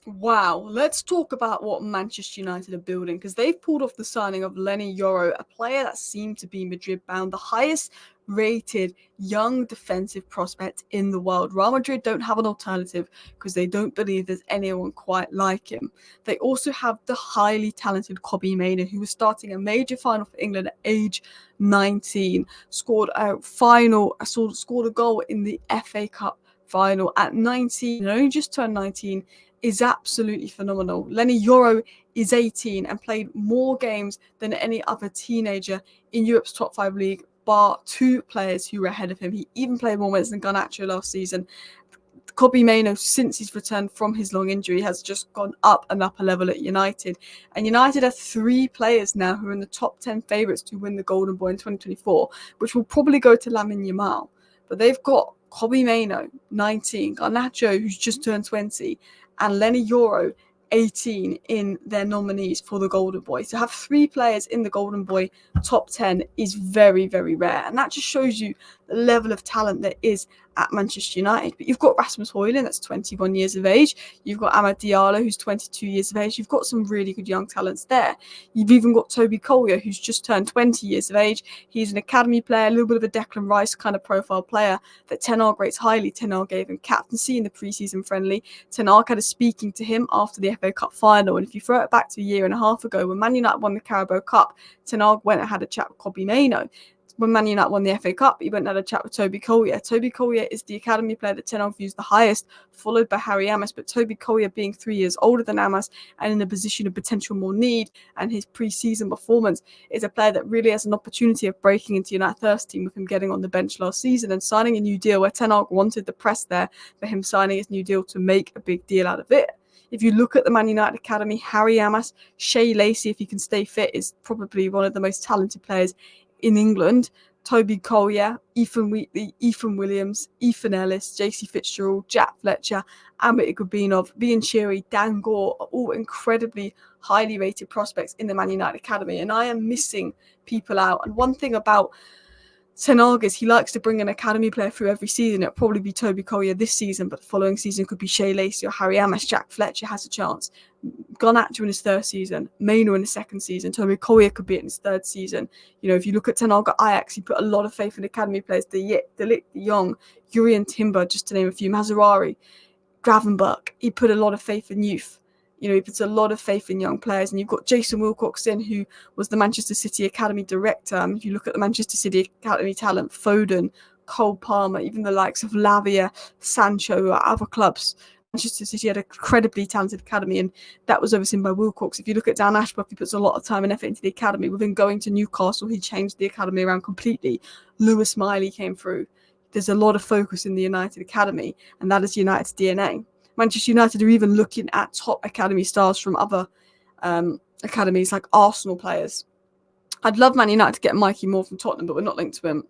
Wow, let's talk about what Manchester United are building, because they've pulled off the signing of Lenny Yoro, a player that seemed to be Madrid bound, the highest rated young defensive prospect in the world. Real Madrid don't have an alternative because they don't believe there's anyone quite like him. They also have the highly talented Kobbie Mainoo, who was starting a major final for England at age 19, scored a goal in the FA Cup final at 19, and only just turned 19, is absolutely phenomenal. Lenny Yoro is 18 and played more games than any other teenager in Europe's top 5 league, bar 2 players who were ahead of him. He even played more minutes than Garnacho last season. Kobbie Mainoo, since he's returned from his long injury, has just gone up and up a level at United. And United are 3 players now who are in the top 10 favourites to win the Golden Boy in 2024, which will probably go to Lamine Yamal. But they've got Kobbie Mainoo, 19, Garnacho, who's just turned 20, and Lenny Yoro, 18, in their nominees for the Golden Boy. To have 3 players in the Golden Boy top 10 is very, very rare. And that just shows you the level of talent there is at Manchester United. But you've got Rasmus Højlund, that's 21 years of age. You've got Amad Diallo, who's 22 years of age. You've got some really good young talents there. You've even got Toby Collier, who's just turned 20 years of age. He's an academy player, a little bit of a Declan Rice kind of profile player that Ten Hag rates highly. Ten Hag gave him captaincy in the pre-season friendly. Ten Hag had a speaking to him after the FA Cup final. And if you throw it back to a year and a half ago, when Man United won the Carabao Cup, Ten Hag went and had a chat with Kobbie Mainoo. When Man United won the FA Cup, he went and had a chat with Toby Collier. Toby Collier is the academy player that Ten Hag views the highest, followed by Harry Amos. But Toby Collier, being 3 years older than Amos and in a position of potential more need, and his pre-season performance, is a player that really has an opportunity of breaking into United first team, with him getting on the bench last season and signing a new deal where Ten Hag wanted the press there for him signing his new deal to make a big deal out of it. If you look at the Man United academy, Harry Amos, Shea Lacey, if he can stay fit, is probably one of the most talented players in England. Toby Collier, Ethan Wheatley, Ethan Williams, Ethan Ellis, JC Fitzgerald, Jack Fletcher, Amit Gubinov, Bian Shiri, Dan Gore are all incredibly highly rated prospects in the Man United academy, and I am missing people out. And one thing about Ten Hag is he likes to bring an academy player through every season. It'll probably be Toby Collier this season, but the following season could be Shea Lacey or Harry Amos. Jack Fletcher has a chance. Garnacho in his 3rd season, Mainoo in his 2nd season, Toby Collier could be in his 3rd season. You know, if you look at Ten Hag at Ajax, he put a lot of faith in academy players, De Ligt, De Jong, Jurriën Timber, just to name a few, Mazraoui, Gravenberch. He put a lot of faith in youth. You know, he puts a lot of faith in young players. And you've got Jason Wilcoxon, who was the Manchester City Academy director. If you look at the Manchester City Academy talent, Foden, Cole Palmer, even the likes of Lavia, Sancho, or other clubs, Manchester City had an incredibly talented academy, and that was overseen by Wilcox. If you look at Dan Ashworth, he puts a lot of time and effort into the academy. Within going to Newcastle, he changed the academy around completely. Lewis Miley came through. There's a lot of focus in the United academy, and that is United's DNA. Manchester United are even looking at top academy stars from other academies, like Arsenal players. I'd love Man United to get Mikey Moore from Tottenham, but we're not linked to him.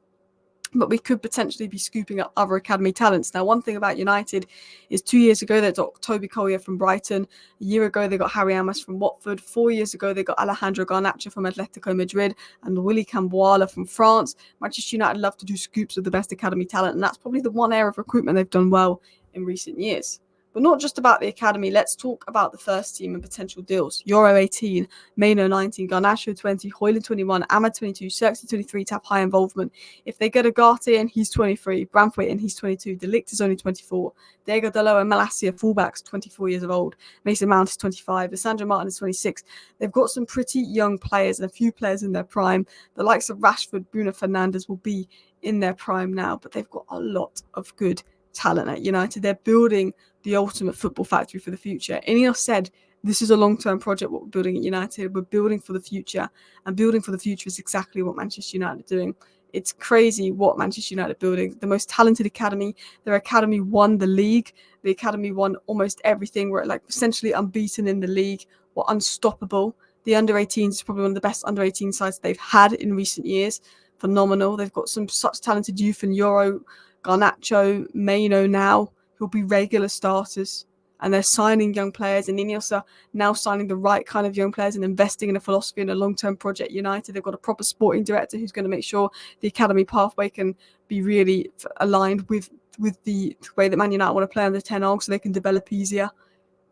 But we could potentially be scooping up other academy talents. Now, one thing about United is 2 years ago, they got Toby Collier from Brighton. A year ago, they got Harry Amos from Watford. 4 years ago, they got Alejandro Garnacho from Atletico Madrid and Willy Camboala from France. Manchester United love to do scoops of the best academy talent, and that's probably the one area of recruitment they've done well in recent years. But not just about the academy, let's talk about the first team and potential deals. Yoro 18, Mainoo 19, Garnacho 20, Højlund 21, Amad 22, Xerxes 23 to have high involvement. If they get Ugarte in, he's 23, Branthwaite in, he's 22, De Ligt is only 24, Diego Dalot and Malacia, fullbacks, 24 years of old, Mason Mount is 25, Lissandro Martin is 26. They've got some pretty young players and a few players in their prime. The likes of Rashford, Bruno Fernandes will be in their prime now, but they've got a lot of good talent at United. They're building the ultimate football factory for the future. INEOS said this is a long-term project, what we're building at United. We're building for the future, and building for the future is exactly what Manchester United are doing. It's crazy what Manchester United are building. The most talented academy. Their academy won the league. The academy won almost everything. We're like essentially unbeaten in the league. We're unstoppable. The under-18s is probably one of the best under-18 sides they've had in recent years. Phenomenal. They've got some such talented youth in Yoro, Garnacho, Mainoo now, who'll be regular starters. And they're signing young players, and INEOS are now signing the right kind of young players and investing in a philosophy and a long-term project. United, they've got a proper sporting director who's going to make sure the academy pathway can be really aligned with the way that Man United want to play under Ten Hag, so they can develop easier.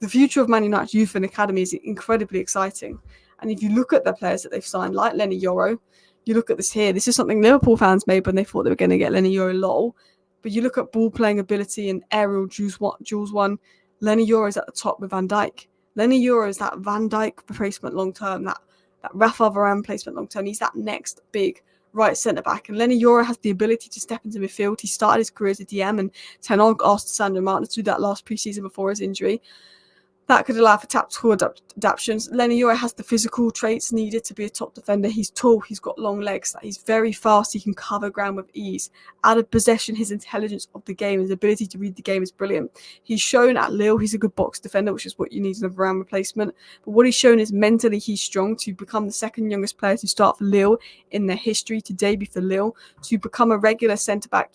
the future of Man United's youth and academy is incredibly exciting. And if you look at the players that they've signed, like Lenny Yoro, you look at this here. This is something Liverpool fans made when they thought they were going to get Lenny Yoro, lol. But you look at ball playing ability and aerial duels one. Lenny Yoro is at the top with Van Dijk. Lenny Yoro is that Van Dijk replacement long term, that Rafa Varane placement long term. He's that next big right centre back. And Lenny Yoro has the ability to step into midfield. He started his career as a DM, and Ten Hag asked Sandro Martin to do that last pre-season before his injury. That could allow for tactical adaptations. Lenny Yoro has the physical traits needed to be a top defender. He's tall, he's got long legs, he's very fast, he can cover ground with ease. Out of possession, his intelligence of the game, his ability to read the game is brilliant. He's shown at Lille he's a good box defender, which is what you need in a Varane replacement. But what he's shown is mentally he's strong to become the second youngest player to start for Lille in their history, to debut for Lille, to become a regular centre-back,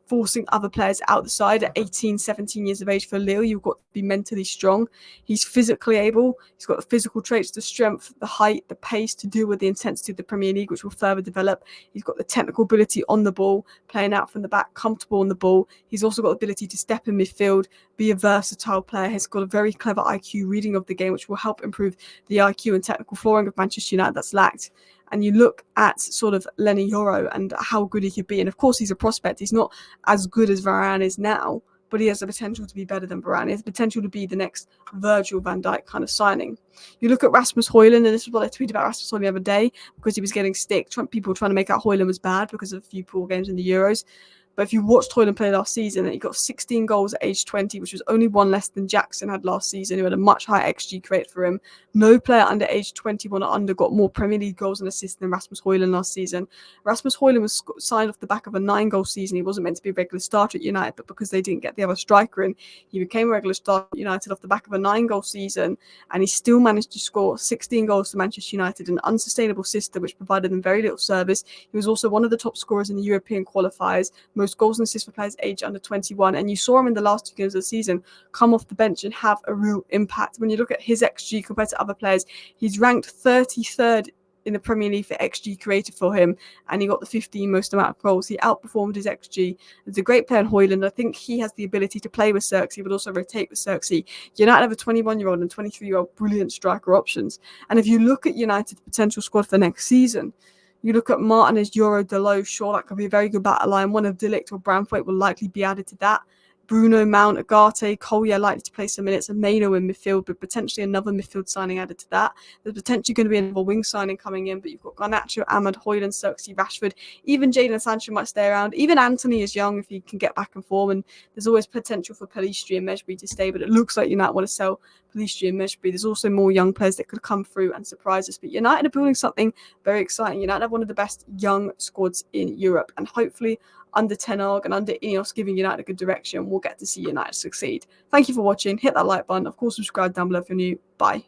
forcing other players out the side at 18, 17 years of age for Lille. You've got to be mentally strong. He's physically able. He's got the physical traits, the strength, the height, the pace to deal with the intensity of the Premier League, which will further develop. He's got the technical ability on the ball, playing out from the back, comfortable on the ball. He's also got the ability to step in midfield, be a versatile player. He's got a very clever IQ reading of the game, which will help improve the IQ and technical flooring of Manchester United that's lacked. And you look at sort of Lenny Yoro and how good he could be. And of course, he's a prospect. He's not as good as Varane is now, but he has the potential to be better than Varane. He has the potential to be the next Virgil van Dijk kind of signing. You look at Rasmus Højlund, and this is what I tweeted about Rasmus Højlund the other day, because he was getting stick. People trying to make out Højlund was bad because of a few poor games in the Euros. But if you watched Højlund play last season, he got 16 goals at age 20, which was only one less than Jackson had last season, who had a much higher XG create for him. No player under age 21 or under got more Premier League goals and assists than Rasmus Højlund last season. Rasmus Højlund was signed off the back of a 9-goal season. He wasn't meant to be a regular starter at United, but because they didn't get the other striker in, he became a regular starter at United off the back of a 9-goal season, and he still managed to score 16 goals for Manchester United, an unsustainable system which provided them very little service. He was also one of the top scorers in the European qualifiers, most goals and assists for players aged under 21, and you saw him in the last 2 games of the season come off the bench and have a real impact. When you look at his XG compared to other players, he's ranked 33rd in the Premier League for XG created for him, and he got the 15 most amount of goals. He outperformed his XG. He's a great player in Højlund. I think he has the ability to play with Xerxes, but also rotate with Xerxes. United have a 21-year-old and 23-year-old brilliant striker options. And if you look at United's potential squad for next season, you look at Martinez, Yoro, Dalot, sure, that could be a very good battle line. One of Delict or Branthwaite will likely be added to that. Bruno, Mount, Agate, Collier likely to play some minutes, and Mano in midfield, but potentially another midfield signing added to that. There's potentially going to be another wing signing coming in, but you've got Garnacho, Ahmad, Højlund, Xerxes, Rashford. Even Jadon Sancho might stay around. Even Anthony is young if he can get back in form, and there's always potential for Pellistri and Mejbri to stay, but it looks like United want to sell Pellistri and Mejbri. There's also more young players that could come through and surprise us, but United are building something very exciting. United have one of the best young squads in Europe, and hopefully under Ten Hag and under INEOS giving United a good direction, we'll get to see United succeed. Thank you for watching. Hit that like button. Of course, subscribe down below if you're new. Bye.